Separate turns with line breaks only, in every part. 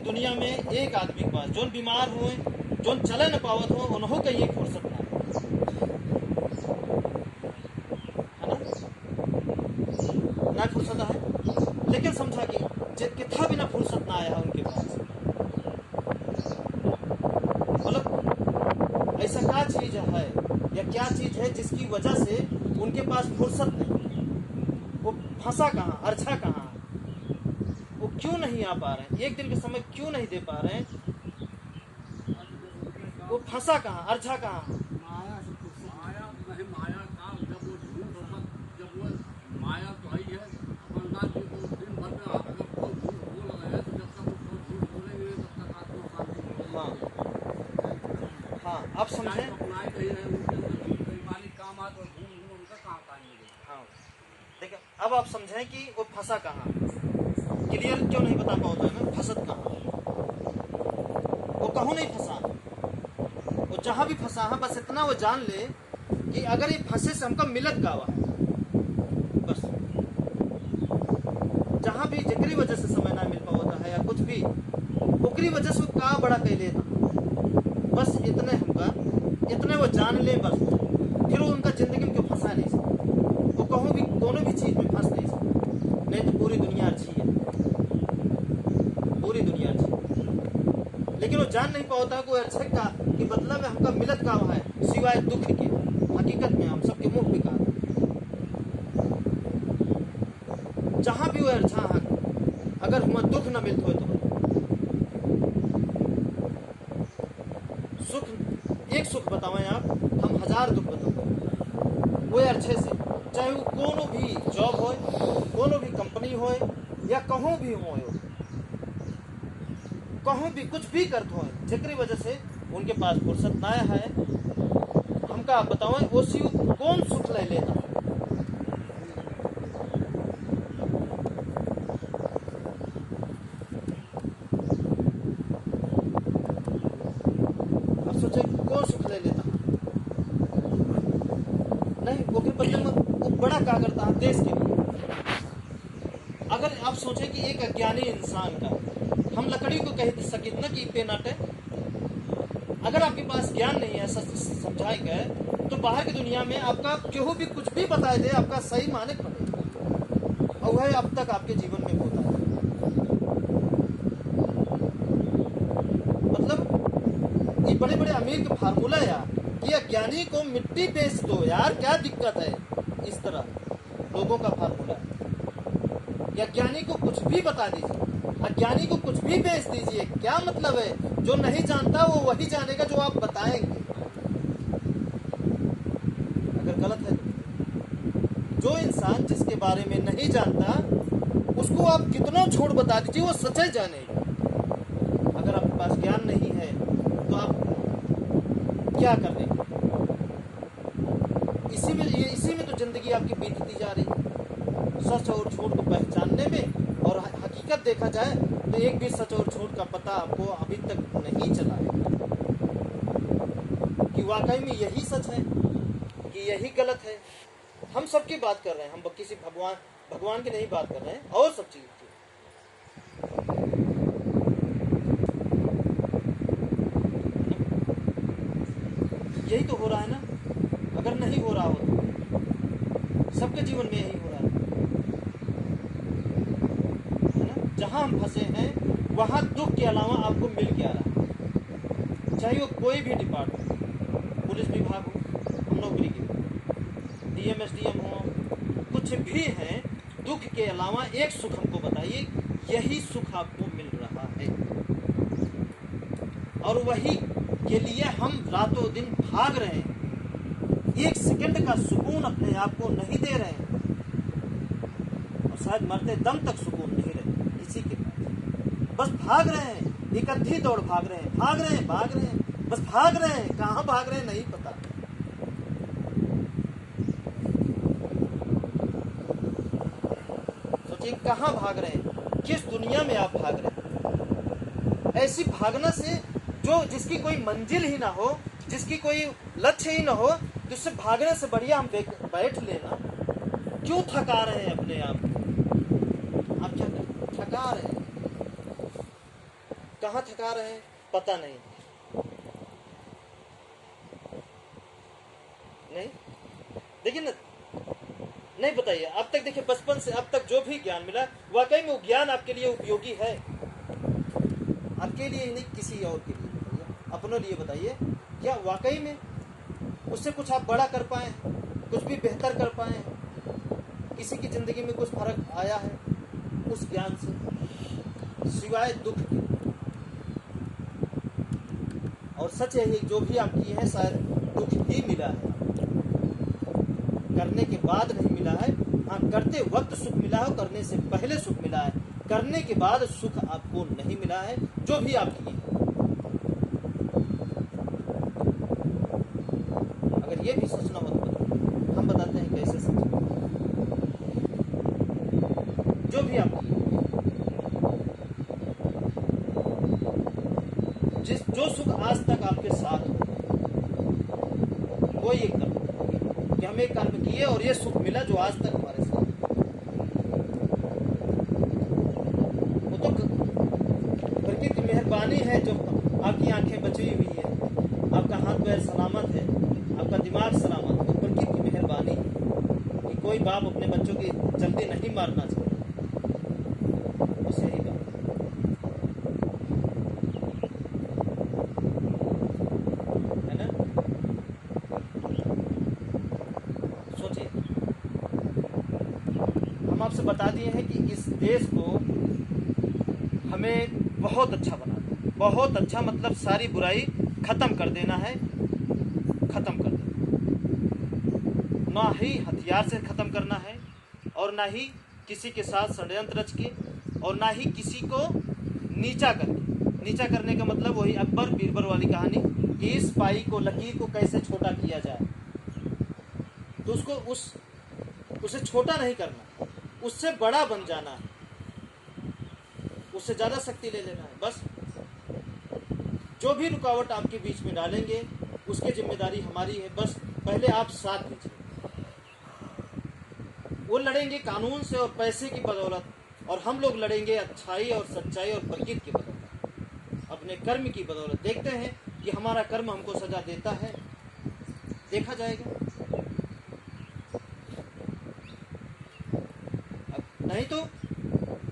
दुनिया में एक आदमी के पास जो बीमार हुए, जो चले न पावत हो, उन्हों का ये फुर्सत ना है ना, ना फुर्सत है। लेकिन समझा कि कितना भी ना फुर्सत ना आया उनके पास, मतलब ऐसा क्या चीज है या क्या चीज है जिसकी वजह से उनके पास फुर्सत नहीं, वो फंसा कहाँ, अर्छा कहाँ, वो क्यों नहीं आ पा रहे हैं, एक दिन के समय क्यों नहीं दे पा रहे हैं, वो फंसा कहाँ, अर्छा कहाँ।
माया नहीं, माया का जब वो झूठ होगा, जब वो माया तो ही है, बंदा जी को दिन भर में अगर कोई झूठ बोल रहे हैं तो जब तक वो झूठ बोलेंगे तब तक आत्मा शांति।
हाँ हाँ, आप समझे।
अपनाए नहीं रहे उनके अंदर झूठ बेईमानी काम आ तो झूठ उनका कहाँ काम मिलेगा।
हाँ देखिए, अब आप समझें कि वो फंसा कहाँ, क्लियर क्यों नहीं बता पाता है ना, फंसत कहाँ, वो कहूँ नहीं फंसा, वो जहाँ भी फंसा है बस इतना वो जान ले कि अगर ये फंसे से हमका मिलत का हुआ है, बस जहाँ भी जकरी वजह से समय ना मिल पाता है या कुछ भी ओकरी वजह से वो का बड़ा कह लेता, बस इतने हमका, इतने वो जान ले बस, फिर वो उनका जिंदगी में क्यों फंसा नहीं सकता, वो कहूँ भी दोनों भी चीज में फंस नहीं सकता। नहीं तो पूरी दुनिया अच्छी है, पूरी दुनिया अच्छी है, लेकिन वो जान नहीं पाता को अच्छे का कि बदला में हमका मिलत का है सिवाय दुख के, हकीकत में हम सबके मुंह पे कहा जहां भी वो अच्छा है, अगर हमें दुख न मिलते हो तो सुख, एक सुख बतावें आप, हम 1000 दुख बताओ वो अच्छे से, चाहे वो कोनो भी जॉब हो, कोनो भी कंपनी हो या कहूँ भी हो, कहूँ भी कुछ भी करते हो, जिक्री वजह से उनके पास फुर्सत ना है, हमका आप बताओ वो कौन सुख ले लेता। अब सोचे कौन सुख ले लेता, नहीं वो के बदले में वो बड़ा क्या करता है देश के लिए। अगर आप सोचे कि एक अज्ञानी इंसान का हम लकड़ी को कह सके न कि पे नाटे, अगर आपके पास ज्ञान नहीं है, समझाए गए तो बाहर की दुनिया में आपका केहू भी कुछ भी बताए दे, आपका सही माने पड़े, और वह अब तक आपके जीवन में होता है। मतलब ये बड़े बड़े अमीर के फार्मूला यार, कि अज्ञानी को मिट्टी बेच दो यार, क्या दिक्कत है, इस तरह लोगों का फार्मूला है। या ज्ञानी को कुछ भी बता दीजिए, अज्ञानी को कुछ भी बेच दीजिए, क्या मतलब है, जो नहीं जानता वो वही जानेगा जो आप बताएंगे, अगर गलत है तो। जो इंसान जिसके बारे में नहीं जानता उसको आप कितना झूठ बता दीजिए वो सच ही जानेगा। अगर आपके पास ज्ञान नहीं है तो आप क्या कर रहे हैं, इसी में तो जिंदगी आपकी बीतती जा रही है, सच और झूठ को पहचानने में। और हकीकत देखा जाए तो एक भी सच और झूठ का पता आपको अभी तक नहीं चला है कि वाकई में यही सच है कि यही गलत है। हम सबकी बात कर रहे हैं, हम किसी भगवान की नहीं बात कर रहे हैं, और सब चीज की। यही तो हो रहा है ना, अगर नहीं हो रहा हो तो सबके जीवन में यही हो रहा है ना। जहां हम फंसे हैं वहां दुख के अलावा आपको मिल क्या रहा है, चाहे वो कोई भी डिपार्टमेंट, पुलिस विभाग हो, हम नौकरी की, डीएम एसडीएम हो, कुछ भी है, दुख के अलावा एक सुख हमको बताइए, यही सुख आपको मिल रहा है, और वही के लिए हम रातों दिन भाग रहे हैं, एक सेकंड का सुकून अपने आप को नहीं दे रहे हैं, और शायद मरते दम तक सुकून नहीं रहे किसी के पास, बस भाग रहे हैं, एक अद्धी दौड़ भाग रहे हैं, भाग रहे हैं, भाग रहे हैं, बस भाग रहे हैं, कहाँ भाग रहे हैं नहीं पता। सोचिए कहाँ भाग रहे हैं, किस दुनिया में आप भाग रहे हैं। ऐसी भागना से जो जिसकी कोई मंजिल ही ना हो, जिसकी कोई लक्ष्य ही ना हो, तो उससे भागने से बढ़िया हम बैठ लेना। क्यों थका रहे हैं अपने आप क्या थका रहे हैं, कहाँ थका रहे हैं पता नहीं। नहीं देखिए ना, नहीं बताइए अब तक, देखिए बचपन से अब तक जो भी ज्ञान मिला वाकई में वो ज्ञान आपके लिए उपयोगी है? आपके लिए ही नहीं, किसी और के लिए बताइए, अपनों लिए बताइए, क्या वाकई में उससे कुछ आप बड़ा कर पाए हैं, कुछ भी बेहतर कर पाए हैं, किसी की जिंदगी में कुछ फर्क आया है उस ज्ञान से, सिवाय दुख के? और सच है जो भी आप किए हैं शायद दुख ही मिला है, करने के बाद नहीं मिला है। हाँ, करते वक्त सुख मिला है, करने से पहले सुख मिला है, करने के बाद सुख आपको नहीं मिला है जो भी आप किए। अगर ये भी सोचना हो तो हम बताते हैं कैसे सोचें। जो भी आप किए, जो सुख आज तक आपके साथ हो, वो ये कर्म कि हम एक कर्म किए और ये सुख मिला जो आज तक हमारे साथ। वो तो प्रकृति की मेहरबानी है जो आपकी आंखें बची हुई है, आपका हाथ पैर सलामत है, आपका दिमाग सलामत है। तो प्रकृति की मेहरबानी है कि कोई बाप अपने बच्चों की जल्दी नहीं मारना चाहिए। बस यही बात है ना। सोचिए, हम आपसे बता दिए हैं कि इस देश को हमें बहुत अच्छा बनाना है, बहुत अच्छा मतलब सारी बुराई खत्म कर देना है, खत्म कर देना, ना ही हथियार से खत्म करना है और ना ही किसी के साथ षड्यंत्र रच के, और ना ही किसी को नीचा करके। नीचा करने का मतलब वही अकबर बीरबल वाली कहानी कि इस पाई को, लकीर को कैसे छोटा किया जाए। तो उसको उसे छोटा नहीं करना, उससे बड़ा बन जाना है, उससे ज्यादा शक्ति ले लेना है। बस जो भी रुकावट आपके बीच में डालेंगे उसकी जिम्मेदारी हमारी है। बस पहले आप साथ दीजिए। वो लड़ेंगे कानून से और पैसे की बदौलत, और हम लोग लड़ेंगे अच्छाई और सच्चाई और प्रकृति की बदौलत, अपने कर्म की बदौलत। देखते हैं कि हमारा कर्म हमको सजा देता है, देखा जाएगा। नहीं तो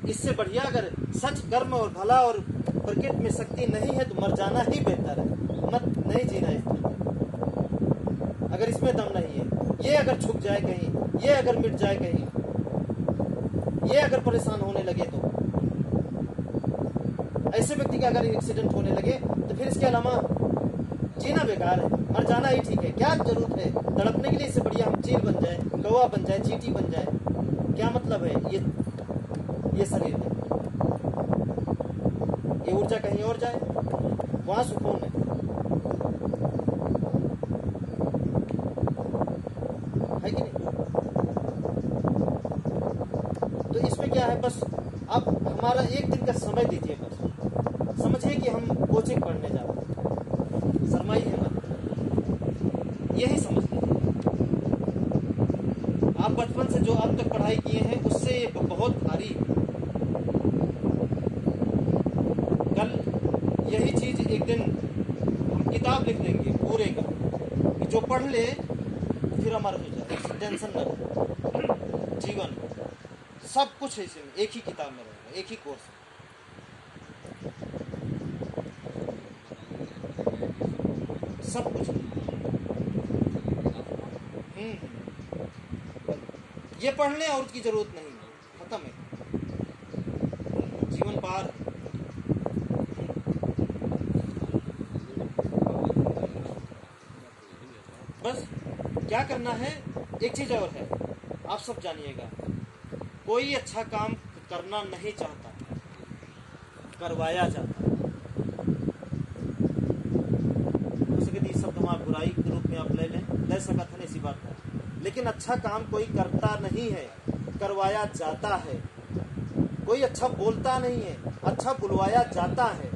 इससे बढ़िया, अगर सच कर्म और भला और प्रकृति में शक्ति नहीं है तो मर जाना ही बेहतर है, मत नहीं जीना है। अगर इसमें दम नहीं है, ये अगर छुप जाए कहीं, ये अगर मिट जाए कहीं, ये अगर परेशान होने लगे, तो ऐसे व्यक्ति का अगर एक्सीडेंट होने लगे तो फिर इसके अलावा जीना बेकार है, मर जाना ही ठीक है। क्या जरूरत है तड़पने के लिए? इससे बढ़िया हम चील बन जाए, कौवा बन जाए, चींटी बन जाए। क्या मतलब है ये शरीर में? ये ऊर्जा कहीं और जाए, वहां सुकून है कि नहीं? तो इसमें क्या है, बस आप हमारा एक दिन का समय दीजिए। बस समझिए कि हम कोचिंग पढ़ने जा रहे हैं, शर्माइए मत, यही समझ लीजिए। आप बचपन से जो अब तक पढ़ाई किए हैं उससे ये बहुत भारी है। कल यही चीज एक दिन हम किताब लिख लेंगे पूरे का, कि जो पढ़ ले फिर अमर हो जाए, टेंशन न रहे। जीवन सब कुछ है इसमें, एक ही किताब में रहेगा, एक ही कोर्स में। सब कुछ ये पढ़ने और की जरूरत नहीं है, खत्म है, जीवन पार। बस क्या करना है, एक चीज और है, आप सब जानिएगा, कोई अच्छा काम करना नहीं चाहता, करवाया जाता। हो सके तो शब्द हम आप बुराई के रूप में आप ले सकते हैं, ऐसी बात है। लेकिन अच्छा काम कोई करता नहीं है, करवाया जाता है। कोई अच्छा बोलता नहीं है, अच्छा बुलवाया जाता है।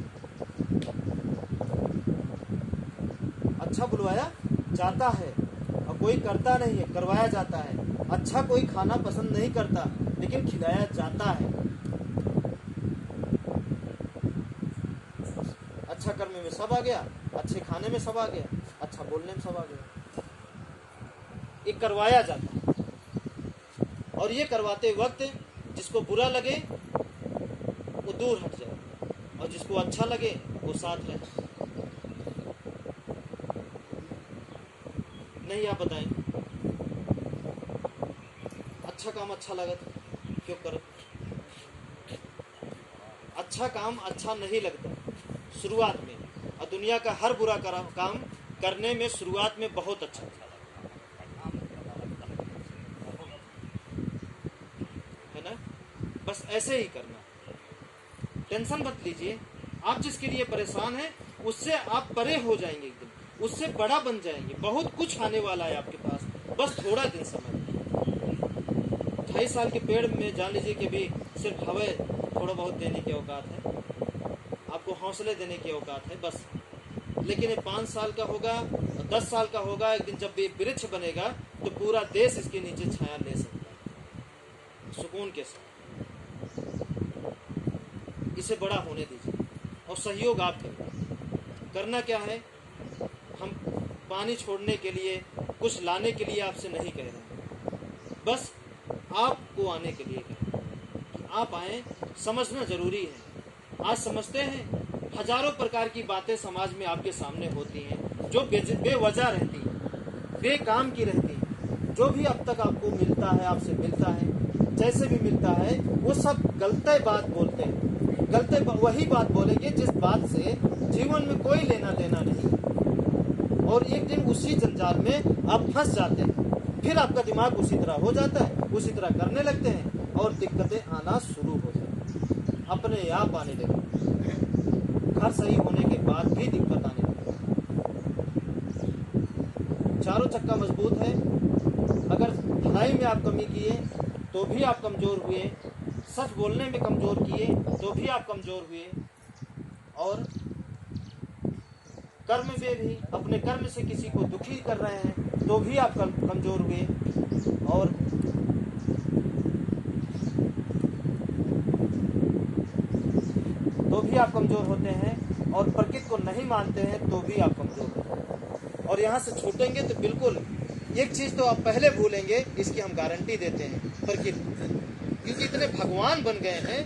अच्छा बुलवाया जाता है, और कोई करता नहीं है, करवाया जाता है। अच्छा कोई खाना पसंद नहीं करता, लेकिन खिलाया जाता है। अच्छा कर्म में सब आ गया, अच्छे खाने में सब आ गया, अच्छा बोलने में सब आ गया। ये करवाया जाता है, और ये करवाते वक्त जिसको बुरा लगे वो दूर हट जाए, और जिसको अच्छा लगे वो साथ रहे। नहीं, आप बताएं, अच्छा काम अच्छा लगा तो क्यों करो? अच्छा काम अच्छा नहीं लगता शुरुआत में, और दुनिया का हर बुरा काम करने में शुरुआत में बहुत अच्छा लगता है ना। बस ऐसे ही करना, टेंशन मत लीजिए। आप जिसके लिए परेशान हैं उससे आप परे हो जाएंगे, एकदम उससे बड़ा बन जाएंगे। बहुत कुछ आने वाला है आपके पास, बस थोड़ा दिन समय। 2.5 साल के पेड़ में जान लीजिए कि अभी सिर्फ हवा थोड़ा बहुत देने की औकात है, आपको हौसले देने की औकात है बस। लेकिन ये 5 साल का होगा, 10 साल का होगा, एक दिन जब ये वृक्ष बनेगा तो पूरा देश इसके नीचे छाया ले सकता है सुकून के साथ। इसे बड़ा होने दीजिए, और सहयोग आप करिए। करना क्या है, हम पानी छोड़ने के लिए, कुछ लाने के लिए आपसे नहीं कह रहे हैं, बस आपको आने के लिए कह रहे हैं कि आप आए। समझना जरूरी है। आज समझते हैं, हजारों प्रकार की बातें समाज में आपके सामने होती हैं जो बेवजह रहती हैं, बेकाम की रहती हैं। जो भी अब तक आपको मिलता है, आपसे मिलता है, जैसे भी मिलता है, वो सब गलत बात बोलते हैं। गलत वही बात बोलेंगे जिस बात से जीवन में कोई लेना देना नहीं, और एक दिन उसी जंजाल में आप फंस जाते हैं। फिर आपका दिमाग उसी तरह हो जाता है, उसी तरह करने लगते हैं, और दिक्कतें आना शुरू हो जाती हैं, अपने आप आने लगती। घर सही होने के बाद भी दिक्कत आने लगती। चारों चक्का मजबूत है। अगर पढ़ाई में आप कमी किए तो भी आप कमजोर हुए, सच बोलने में कमजोर किए तो भी आप कमजोर हुए, और कर्म में भी अपने कर्म से किसी को दुखी कर रहे हैं तो भी आप कमजोर हुए, और तो भी आप कमजोर होते हैं, और प्रकृति को नहीं मानते हैं तो भी आप कमजोर होते हैं। और यहाँ से छूटेंगे तो बिल्कुल एक चीज तो आप पहले भूलेंगे, इसकी हम गारंटी देते हैं, प्रकृति। क्योंकि इतने भगवान बन गए हैं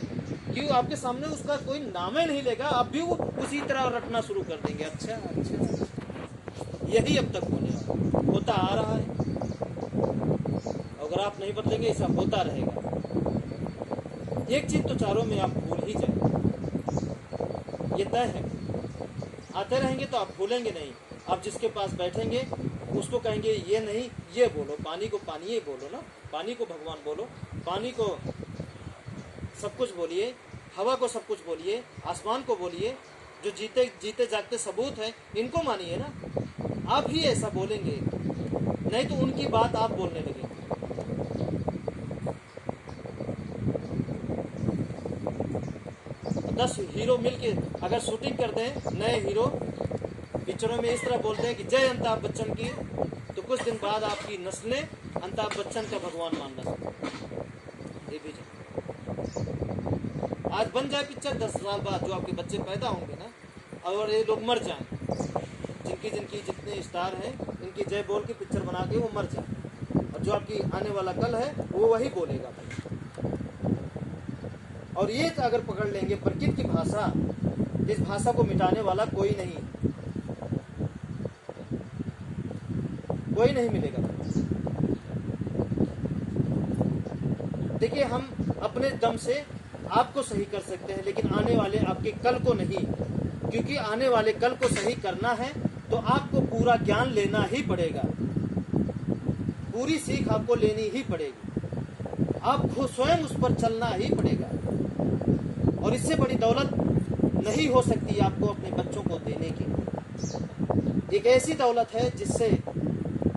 कि आपके सामने उसका कोई नाम ही नहीं लेगा, आप भी वो उसी तरह रटना शुरू कर देंगे। अच्छा अच्छा, यही अब तक होता आ रहा है। अगर आप नहीं बदलेंगे ऐसा होता रहेगा। एक चीज तो चारों में आप भूल ही जाएंगे, ये तय है। आते रहेंगे तो आप भूलेंगे नहीं। आप जिसके पास बैठेंगे उसको कहेंगे ये नहीं ये बोलो, पानी को पानी ही बोलो ना, पानी को भगवान बोलो, पानी को सब कुछ बोलिए, हवा को सब कुछ बोलिए, आसमान को बोलिए, जो जीते जीते जागते सबूत है इनको मानिए ना। आप ही ऐसा बोलेंगे, नहीं तो उनकी बात आप बोलने लगेंगे। 10 हीरो मिलके अगर शूटिंग कर दें, नए हीरो पिक्चरों में इस तरह बोलते हैं कि जय अमिताभ बच्चन की, तो कुछ दिन बाद आपकी नस्लें अमिताभ बच्चन का भगवान मानना शुरू। ये भी आज बन जाए पिक्चर, 10 साल बाद जो आपके बच्चे पैदा होंगे ना, और ये लोग मर जाएं, जिनकी जितने स्टार हैं इनकी जय बोल के पिक्चर बना के वो मर जाए, और जो आपकी आने वाला कल है वो वही बोलेगा। और ये अगर पकड़ लेंगे प्रकृति की भाषा, जिस भाषा को मिटाने वाला कोई नहीं मिलेगा। देखिए, हम अपने दम से आपको सही कर सकते हैं, लेकिन आने वाले आपके कल को नहीं। क्योंकि आने वाले कल को सही करना है तो आपको पूरा ज्ञान लेना ही पड़ेगा, पूरी सीख आपको लेनी ही पड़ेगी, आपको स्वयं उस पर चलना ही पड़ेगा। और इससे बड़ी दौलत नहीं हो सकती आपको अपने बच्चों को देने की। एक ऐसी दौलत है जिससे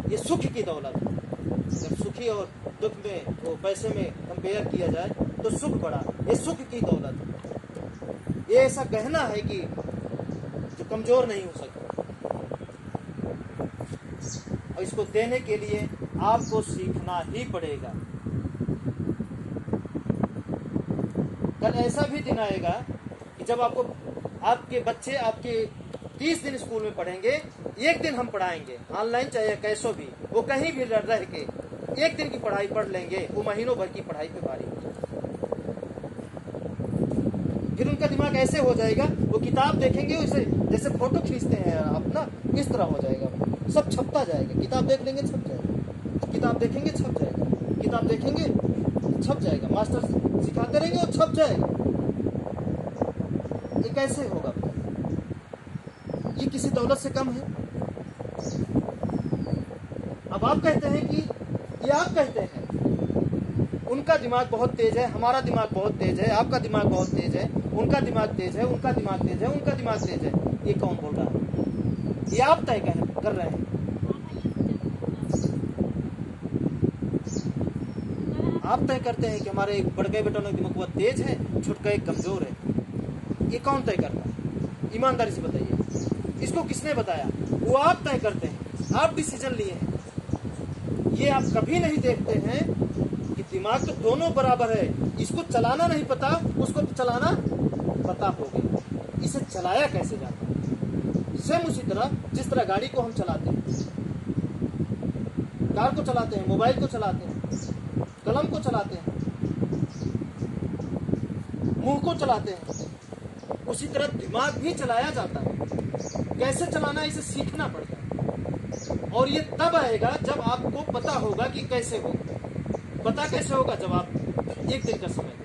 ये सुख की दौलत है। जब सुखी और दुख में वो पैसे में कंपेयर किया जाए तो सुख बड़ा, ये सुख की दौलत है। ये ऐसा गहना है कि जो कमजोर नहीं हो सकता, और इसको देने के लिए आपको सीखना ही पड़ेगा। कल ऐसा भी दिन आएगा कि जब आपको आपके बच्चे आपके 30 दिन स्कूल में पढ़ेंगे, एक दिन हम पढ़ाएंगे ऑनलाइन चाहे कैसो भी, वो कहीं भी रह के एक दिन की पढ़ाई पढ़ लेंगे, वो महीनों भर की पढ़ाई पे भारी हो जाएगा। फिर उनका दिमाग ऐसे हो जाएगा, वो किताब देखेंगे उसे जैसे फोटो खींचते हैं आप ना, इस तरह हो जाएगा, सब छपता जाएगा। किताब देख लेंगे छप जाएगा, किताब देखेंगे छप जाएगा, किताब देखेंगे छप जाएगा, मास्टर सिखाते रहेंगे और छप जाएगा। ये कैसे होगा? ये किसी दौलत से कम है? अब आप कहते हैं कि ये आप कहते हैं उनका दिमाग बहुत तेज है, हमारा दिमाग बहुत तेज है, आपका दिमाग बहुत तेज है, उनका दिमाग तेज है, उनका दिमाग तेज है, उनका दिमाग तेज है। ये कौन बोल रहा है? ये आप तय कर रहे हैं। आप तय करते हैं कि हमारे बड़के बेटों का दिमाग बहुत तेज है, छुटका एक कमजोर है। ये कौन तय करता है? ईमानदारी से बताइए, इसको किसने बताया? वो आप तय करते हैं, आप डिसीजन लिए हैं। ये आप कभी नहीं देखते हैं कि दिमाग तो दोनों बराबर है, इसको चलाना नहीं पता, उसको चलाना पता हो गया, इसे चलाया कैसे जाता है। सेम उसी तरह जिस तरह गाड़ी को हम चलाते हैं, कार को चलाते हैं, मोबाइल को चलाते हैं, कलम को चलाते हैं, मुंह को चलाते हैं, उसी तरह दिमाग भी चलाया जाता है। कैसे चलाना है इसे सीखना पड़ता है, और ये तब आएगा जब आपको पता होगा कि कैसे होगा। पता कैसे होगा? जब आप एक दिन का समय दें।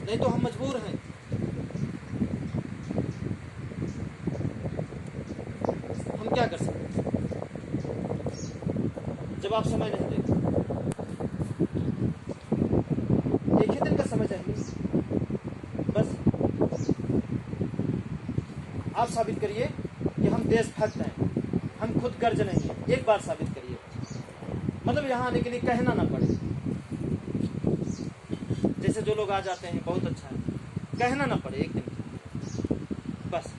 नहीं तो हम मजबूर हैं। हम क्या कर सकते हैं जब आप समय नहीं देते? एक ही दिन का समय चाहिए बस। आप साबित करिए कि हम देशभक्त हैं, हम खुद गर्ज नहीं हैं। एक बार साबित करिए, मतलब यहाँ आने के लिए कहना ना पड़े। जैसे जो लोग आ जाते हैं बहुत अच्छा है, कहना ना पड़े एक दिन बस।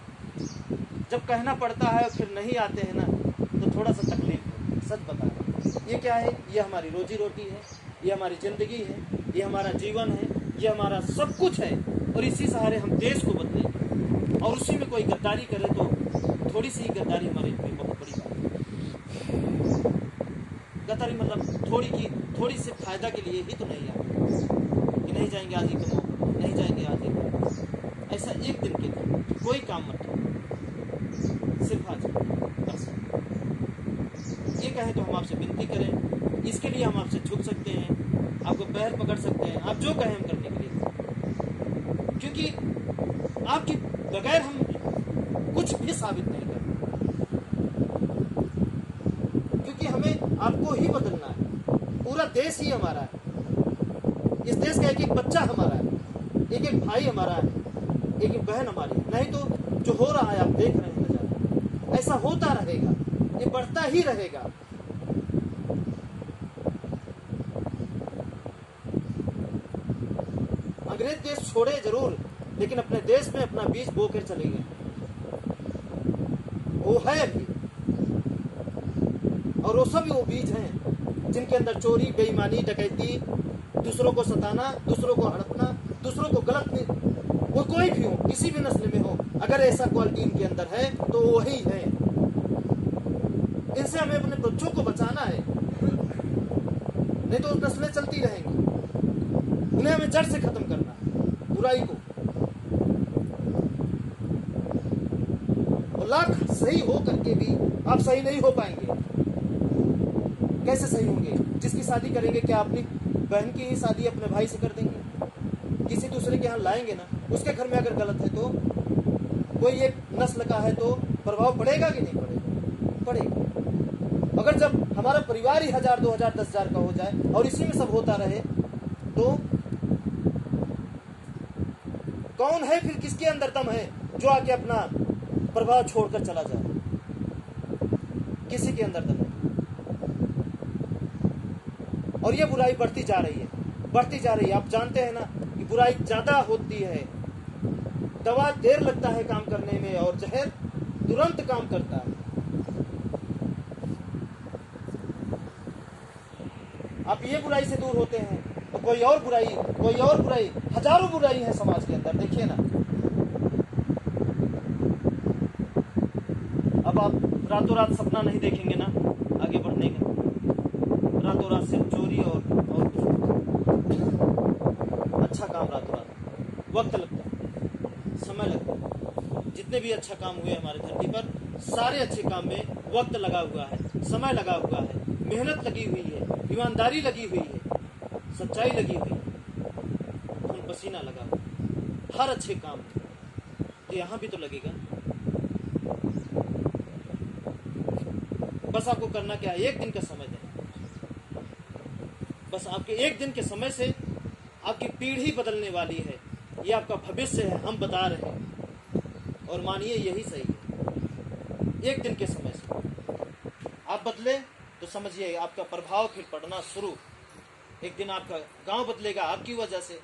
जब कहना पड़ता है और फिर नहीं आते हैं ना, तो थोड़ा सा तकलीफ है। सच बता रहे, ये क्या है? ये हमारी रोजी रोटी है, ये हमारी जिंदगी है, ये हमारा जीवन है, ये हमारा सब कुछ है, और इसी सहारे हम देश को बदलेंगे। और उसी में कोई गद्दारी करे तो थोड़ी सी गद्दारी हमारे लिए बहुत बड़ी बात है। गद्दारी मतलब थोड़ी से फायदा के लिए ही तो नहीं आते कि नहीं जाएंगे आज ही कमाओ, नहीं जाएंगे आज ही कमाओ। ऐसा एक दिन के लिए कोई काम मत करो, सिर्फ आज बस। ये कहें तो हम आपसे विनती करें, इसके लिए हम आपसे झुक सकते हैं, आपको पैर पकड़ सकते हैं, आप जो कहें हम करने के लिए, क्योंकि आपके बगैर हम कुछ भी साबित नहीं कर, क्योंकि हमें आपको ही बदलना है। पूरा देश ही हमारा है, इस देश का एक एक बच्चा हमारा है, एक एक भाई हमारा है, एक एक बहन हमारी है। नहीं तो जो हो रहा है आप देख रहे हैं नजारा, ऐसा होता रहेगा, ये बढ़ता ही रहेगा। अंग्रेज देश छोड़े जरूर, लेकिन अपने देश में अपना बीज बो कर चले गए। वो है अभी, और वो सभी वो बीज हैं जिनके अंदर चोरी, बेईमानी, डकैती, दूसरों को सताना, दूसरों को हड़पना, दूसरों को गलत नहीं, वो कोई भी हो, किसी भी नस्ल में हो, अगर ऐसा क्वालिटी इनके अंदर है तो वही है। इनसे हमें अपने बच्चों को बचाना है, नहीं तो नस्लें चलती रहेंगी। उन्हें हमें जड़ से खत्म करना है, बुराई को। और लाख सही हो करके भी आप सही नहीं हो पाएंगे। कैसे सही होंगे? जिसकी शादी करेंगे, क्या अपनी बहन की ही शादी अपने भाई से कर देंगे? किसी दूसरे के यहाँ लाएंगे ना, उसके घर में अगर गलत है तो कोई एक नस्ल का है तो प्रभाव पड़ेगा कि नहीं पड़ेगा? पड़ेगा। अगर जब हमारा परिवार ही 1000, 2000, 10,000 का हो जाए और इसी में सब होता रहे तो कौन है फिर? किसके अंदर दम है जो आके अपना प्रभाव छोड़कर चला जाए? किसी के अंदर दम है। और ये बुराई बढ़ती जा रही है, बढ़ती जा रही है। आप जानते हैं ना कि बुराई ज्यादा होती है, दवा देर लगता है काम करने में और जहर तुरंत काम करता है। आप ये बुराई से दूर होते हैं तो कोई और बुराई, हजारों बुराई है समाज के अंदर। देखिए ना, रातों रात सपना नहीं देखेंगे ना आगे बढ़ने का, रातों रात सिर्फ चोरी और कुछ नहीं। अच्छा काम रातों रात वक्त लगता है, समय लगता है। जितने भी अच्छा काम हुए हमारे धरती पर, सारे अच्छे काम में वक्त लगा हुआ है, समय लगा हुआ है, मेहनत लगी हुई है, ईमानदारी लगी हुई है, सच्चाई लगी हुई है, खून पसीना लगा हुआ है। हर अच्छे काम में तो यहाँ भी तो लगेगा। बस आपको करना क्या है, एक दिन का समय देना। बस आपके एक दिन के समय से आपकी पीढ़ी बदलने वाली है, ये आपका भविष्य है, हम बता रहे हैं। और मानिए यही सही है। एक दिन के समय से आप बदले तो समझिए आपका प्रभाव फिर पड़ना शुरू। एक दिन आपका गांव बदलेगा आपकी वजह से,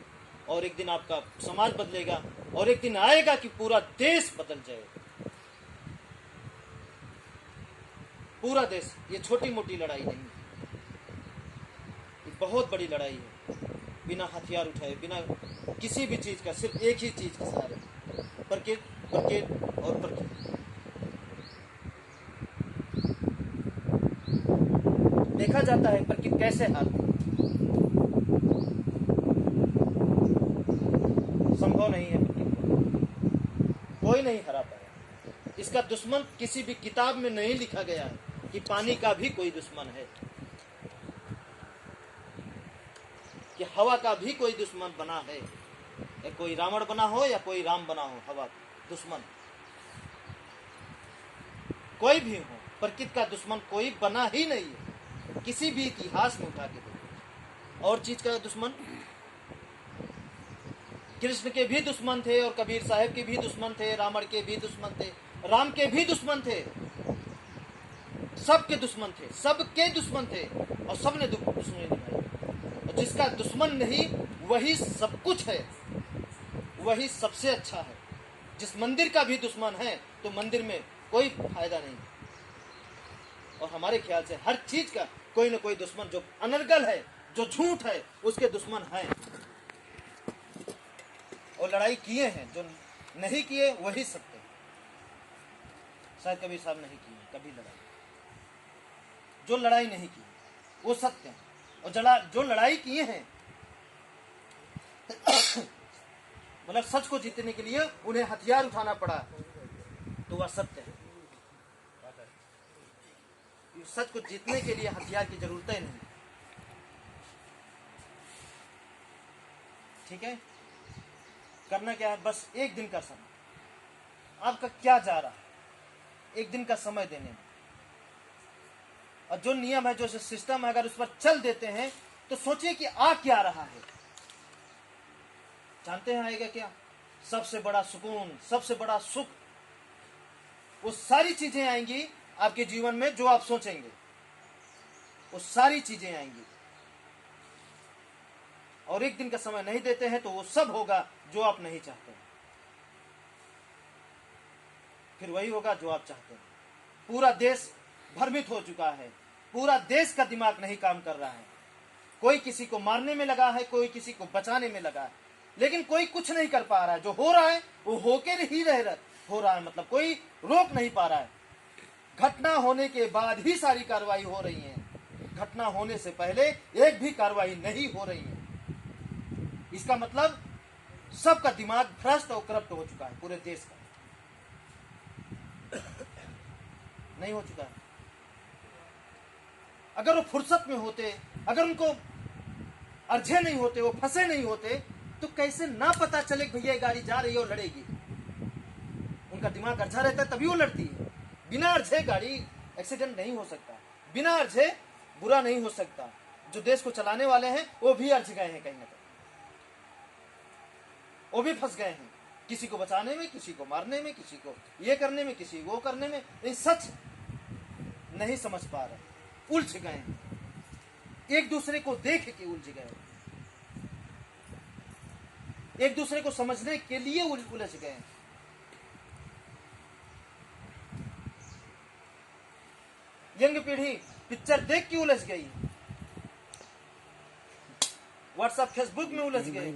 और एक दिन आपका समाज बदलेगा, और एक दिन आएगा कि पूरा देश बदल जाएगा। पूरा देश। ये छोटी मोटी लड़ाई नहीं है, ये बहुत बड़ी लड़ाई है। बिना हथियार उठाए, बिना किसी भी चीज का, सिर्फ एक ही चीज के सहारे, प्रकृति और प्रकृति। देखा जाता है प्रकृति कैसे हारती है। संभव नहीं है प्रकृति, कोई नहीं हरा पाया। इसका दुश्मन किसी भी किताब में नहीं लिखा गया है कि पानी का भी कोई दुश्मन है, कि हवा का भी कोई दुश्मन बना है। या कोई रावण बना हो या कोई राम बना हो, हवा दुश्मन कोई भी हो, प्रकृति का दुश्मन कोई बना ही नहीं है। किसी भी इतिहास में उठा के देखो। और चीज का दुश्मन, कृष्ण के भी दुश्मन थे, और कबीर साहब के भी दुश्मन थे, रावण के भी दुश्मन थे, राम के भी दुश्मन थे, सबके दुश्मन थे, सबके दुश्मन थे, और सबने दुश्मनी निभाई। और जिसका दुश्मन नहीं वही सब कुछ है, वही सबसे अच्छा है। जिस मंदिर का भी दुश्मन है तो मंदिर में कोई फायदा नहीं। और हमारे ख्याल से हर चीज का कोई ना कोई दुश्मन, जो अनर्गल है, जो झूठ है, उसके दुश्मन है। और लड़ाई किए हैं, जो नहीं किए वही सत्य। शायद कबीर साहब नहीं किए कभी लड़ाई, जो लड़ाई नहीं की वो सत्य है। और जो लड़ाई किए हैं मतलब सच को जीतने के लिए उन्हें हथियार उठाना पड़ा, तो वह सत्य है। सच को जीतने के लिए हथियार की जरूरत ही नहीं। ठीक है, करना क्या है, बस एक दिन का समय। आपका क्या जा रहा है एक दिन का समय देने में। और जो नियम है, जो सिस्टम है, अगर उस पर चल देते हैं तो सोचिए कि आ क्या रहा है। जानते हैं आएगा क्या? सबसे बड़ा सुकून, सबसे बड़ा सुख, वो सारी चीजें आएंगी आपके जीवन में जो आप सोचेंगे, वो सारी चीजें आएंगी। और एक दिन का समय नहीं देते हैं तो वो सब होगा जो आप नहीं चाहते, फिर वही होगा जो आप चाहते हैं। पूरा देश भ्रमित हो चुका है, पूरा देश का दिमाग नहीं काम कर रहा है। कोई किसी को मारने में लगा है, कोई किसी को बचाने में लगा है, लेकिन कोई कुछ नहीं कर पा रहा है। जो हो रहा है वो होकर ही हो रहा है, मतलब कोई रोक नहीं पा रहा है। घटना होने के बाद ही सारी कार्रवाई हो रही है, घटना होने से पहले एक भी कार्रवाई नहीं हो रही है। इसका मतलब सबका दिमाग भ्रष्ट और करप्ट हो चुका है, पूरे देश का नहीं हो चुका है। अगर वो फुर्सत में होते, अगर उनको अर्झे नहीं होते, वो फंसे नहीं होते, तो कैसे ना पता चले कि भैया गाड़ी जा रही है और लड़ेगी। उनका दिमाग अर्झा रहता है तभी वो लड़ती है। बिना अर्झे गाड़ी एक्सीडेंट नहीं हो सकता, बिना अर्झे बुरा नहीं हो सकता। जो देश को चलाने वाले हैं वो भी अर्झ गए हैं, कहीं ना कहीं वो भी फंस गए हैं, किसी को बचाने में, किसी को मारने में, किसी को ये करने में, किसी वो करने में। नहीं, सच नहीं समझ पा रहे, उलझ गए हैं, एक दूसरे को देख के उलझ गए, एक दूसरे को समझने के लिए उलझ गए। यंग पीढ़ी पिक्चर देख के उलझ गई, व्हाट्सएप फेसबुक में उलझ गए,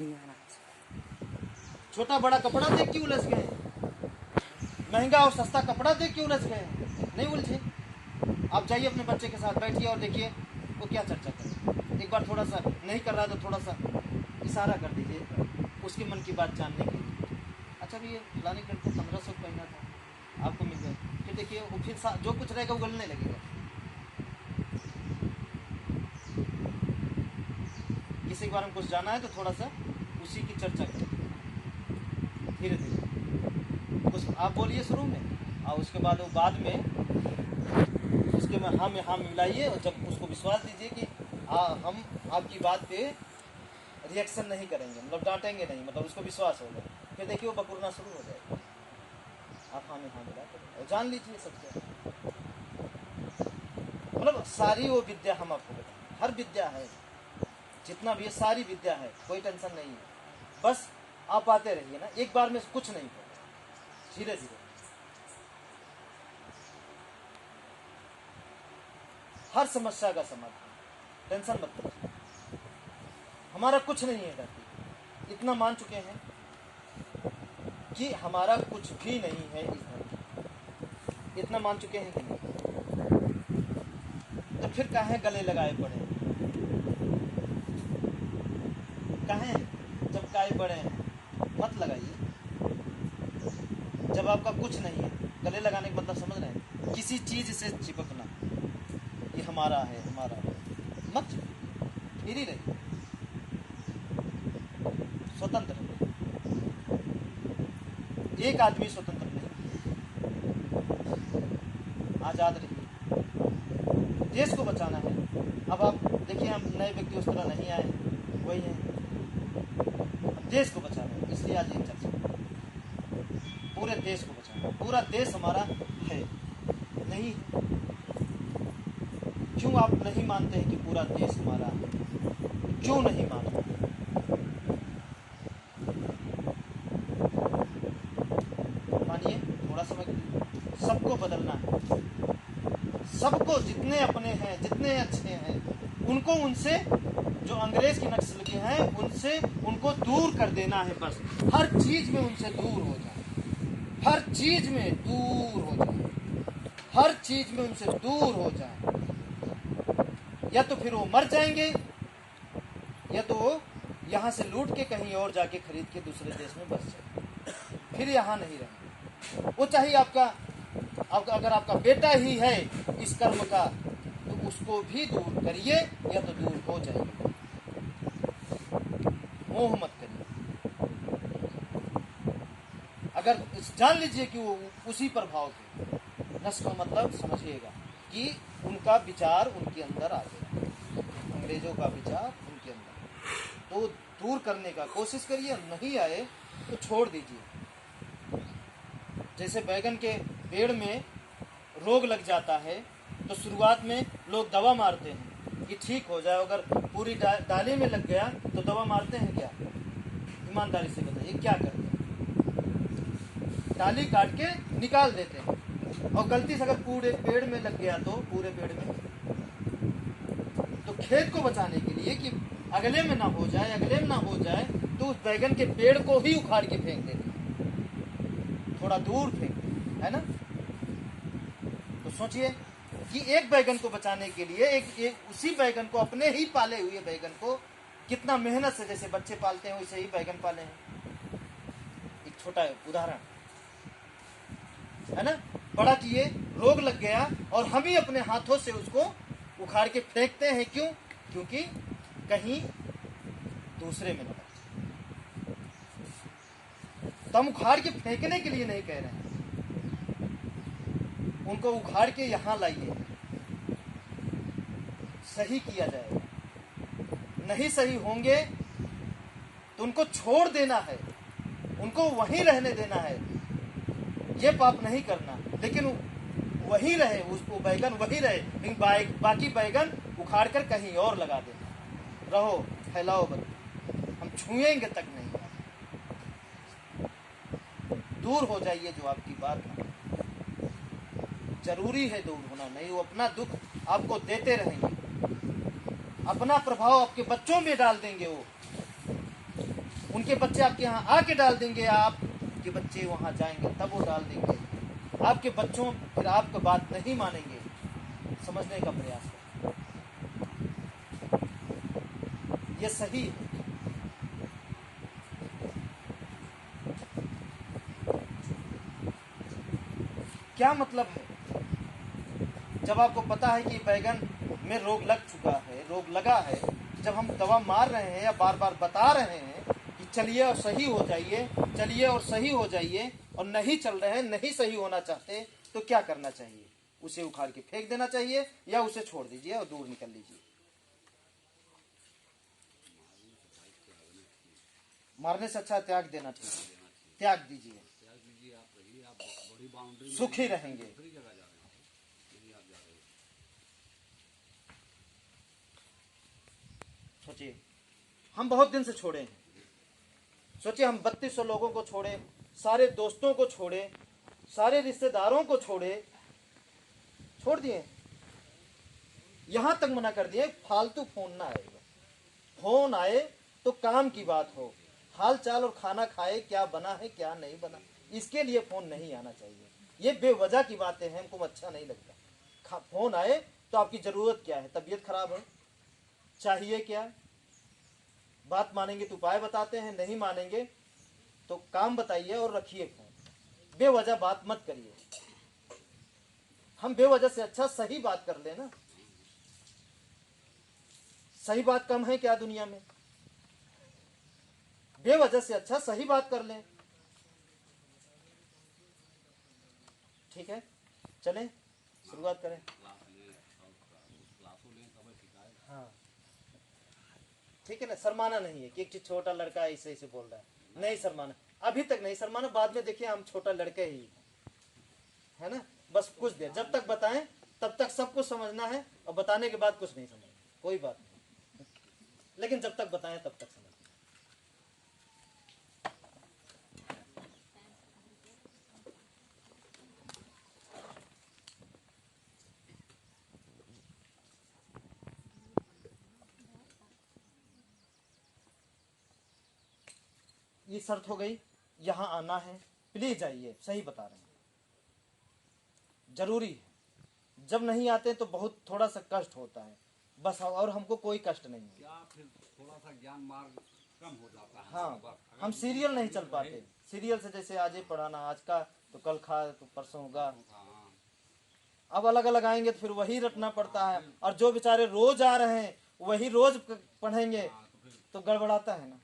छोटा बड़ा कपड़ा देख के उलझ गए, महंगा और सस्ता कपड़ा देख के उलझ गए, नहीं उलझे। आप जाइए अपने बच्चे के साथ बैठिए और देखिए वो क्या चर्चा करे। एक बार थोड़ा सा नहीं कर रहा तो थोड़ा सा इशारा कर दीजिए उसके मन की बात जानने के लिए। अच्छा भी ये फलाने कट को 1500 पहना था, आपको मिल गया, फिर देखिए वो फिर जो कुछ रहेगा उगलने लगेगा। किसी के बारे में कुछ जाना है तो थोड़ा सा उसी की चर्चा करें धीरे धीरे। कुछ आप बोलिए शुरू में और उसके बाद वो बाद में उसके में हाँ मिलाइए, और जब उसको विश्वास दीजिए कि हम आपकी बात पे रिएक्शन नहीं करेंगे, मतलब डांटेंगे नहीं, मतलब उसको विश्वास होगा, फिर देखिए वो बकुरना शुरू हो जाएगा। आप हाँ मिला और जान लीजिए सबसे, मतलब सारी वो विद्या हम आपको बताएं, हर विद्या है, जितना भी है सारी विद्या है, कोई टेंशन नहीं है। बस आप आते रहिए ना, एक बार में कुछ नहीं होगा, धीरे धीरे हर समस्या का समाधान, टेंशन मत लीजिए। हमारा कुछ नहीं है धरती, इतना मान चुके हैं कि हमारा कुछ भी नहीं है इस धरती, इतना मान चुके हैं कि नहीं, तो फिर काहे गले लगाए पड़े, काहे जब काय पड़े हैं मत लगाइए। जब आपका कुछ नहीं है, गले लगाने का मतलब समझ रहे हैं, किसी चीज से चिपकना, ये हमारा है मत, फिर ही रहिए स्वतंत्र। एक आदमी स्वतंत्र नहीं, आजाद रहिए, देश को बचाना है। अब आप देखिए, हम नए व्यक्ति उस तरह नहीं आए, वही हैं, देश को बचाना है, इसलिए आज ये चर्चा, पूरे देश को बचाना, पूरा देश हमारा है नहीं। क्यों आप नहीं मानते हैं कि पूरा देश हमारा है? क्यों नहीं मानते? मानिए, थोड़ा समय सबको बदलना है, सबको, जितने अपने हैं, जितने अच्छे हैं, उनको, उनसे जो अंग्रेज की नस्ल के हैं उनसे उनको दूर कर देना है। बस हर चीज में उनसे दूर हो जाए, हर चीज में दूर हो जाए, हर चीज में उनसे दूर हो जाए। या तो फिर वो मर जाएंगे, या तो वो यहाँ से लूट के कहीं और जाके खरीद के दूसरे देश में बस जाए, फिर यहाँ नहीं रहेंगे। वो चाहिए आपका अगर आपका बेटा ही है इस कर्म का, तो उसको भी दूर करिए, या तो दूर हो जाइए, मोह मत करिए। अगर जान लीजिए कि वो उसी प्रभाव के नस्ल का मतलब समझिएगा कि उनका विचार उनके अंदर आ गया, अंग्रेजों का विचार उनके अंदर, तो दूर करने का कोशिश करिए, नहीं आए तो छोड़ दीजिए। जैसे बैगन के पेड़ में रोग लग जाता है तो शुरुआत में लोग दवा मारते हैं कि ठीक हो जाए, अगर पूरी डाली में लग गया तो दवा मारते हैं क्या? ईमानदारी से बताइए क्या करते हैं? डाली काट के निकाल देते हैं, और गलती से अगर पूरे पेड़ में लग गया तो पूरे पेड़ में, तो खेत को बचाने के लिए कि अगले में ना हो जाए, अगले में ना हो जाए, तो उस बैगन के पेड़ को ही उखाड़ के फेंक देते हैं, थोड़ा दूर फेंक देते है ना। तो सोचिए कि एक बैगन को बचाने के लिए एक उसी बैगन को, अपने ही पाले हुए बैगन को कितना मेहनत से, जैसे बच्चे पालते हैं वैसे ही बैगन पाले हैं। एक छोटा उदाहरण है ना, बड़ा किए, रोग लग गया और हम ही अपने हाथों से उसको उखाड़ के फेंकते हैं। क्यों? क्योंकि कहीं दूसरे में न लगे। तो हम उखाड़ के फेंकने के लिए नहीं कह रहे हैं, उनको उखाड़ के यहां लाइए, सही किया जाएगा। नहीं सही होंगे तो उनको छोड़ देना है, उनको वहीं रहने देना है, ये पाप नहीं करना, लेकिन वहीं रहे, उसको बैगन वहीं रहे, लेकिन बाकी बैगन उखाड़ कर कहीं और लगा देना। रहो, फैलाओ बत्ती, हम छुएंगे तक नहीं। दूर हो जाइए जो आपकी बात है, जरूरी है दूर होना, नहीं वो अपना दुख आपको देते रहेंगे, अपना प्रभाव आपके बच्चों में डाल देंगे, वो उनके बच्चे आपके यहाँ आके डाल देंगे, आपके बच्चे वहां जाएंगे तब वो डाल देंगे। आपके बच्चों फिर आपका बात नहीं मानेंगे, समझने का प्रयास करें, ये सही है। क्या मतलब है, जब आपको पता है कि बैगन में रोग लग चुका है, रोग लगा है, जब हम दवा मार रहे हैं या बार बार बता रहे हैं कि चलिए और सही हो जाइए, चलिए और सही हो जाइए, और नहीं चल रहे हैं, नहीं सही होना चाहते, तो क्या करना चाहिए? उसे उखाड़ के फेंक देना चाहिए या उसे छोड़ दीजिए और दूर निकल लीजिए? मारने से अच्छा त्याग देना चाहिए, त्याग दीजिए,
त्याग दीजिए, आप रहिए, आप बड़ी बाउंड्री में
सुखी रहेंगे।
दूसरी जगह जा रहे हैं, यही आप जा रहे हैं।
सोचिए, हम बहुत दिन से छोड़े हैं, सोचिए हम 3200 लोगों को छोड़े, सारे दोस्तों को छोड़े, सारे रिश्तेदारों को छोड़े, छोड़ दिए, यहां तक मना कर दिए फालतू फोन ना आएगा, फोन आए तो काम की बात हो, हाल चाल और खाना खाए, क्या बना है क्या नहीं बना, इसके लिए फोन नहीं आना चाहिए। ये बेवजह की बातें हैं, हमको अच्छा नहीं लगता। फोन आए तो आपकी जरूरत क्या है, तबीयत खराब है, चाहिए क्या, बात मानेंगे तो उपाय बताते हैं, नहीं मानेंगे तो काम बताइए और रखिए फोन। बेवजह बात मत करिए, हम बेवजह से अच्छा सही बात कर लेना। सही बात कम है क्या दुनिया में? बेवजह से अच्छा सही बात कर लें। ठीक है, चलें शुरुआत करें।
क्लासों लें तब सिखाए।
हाँ ठीक है ना, शर्माना नहीं है कि एक चीज छोटा लड़का ऐसे ऐसे बोल रहा है, नहीं शर्माना, अभी तक नहीं शर्माना, बाद में देखिए हम छोटा लड़के ही है ना। बस कुछ देर जब तक बताएं तब तक सब कुछ समझना है, और बताने के बाद कुछ नहीं समझना, कोई बात नहीं, लेकिन जब तक बताएं तब तक समझना। ये शर्त हो गई, यहां आना है, प्लीज आइए, सही बता रहे हैं, जरूरी है। जब नहीं आते तो बहुत थोड़ा सा कष्ट होता है बस, और हमको कोई कष्ट नहीं है।
क्या फिर थोड़ा सा ज्ञान मार्ग कम हो जाता है।
हाँ, हम सीरियल नहीं चल पाते, सीरियल से जैसे आज ये पढ़ाना, आज का तो कल खा तो परसों होगा,
हाँ,
अब अलग अलग आएंगे तो फिर वही रटना पड़ता है, और जो बेचारे रोज आ रहे हैं वही रोज पढ़ेंगे
हाँ, तो फिर
तो गड़बड़ाता है ना।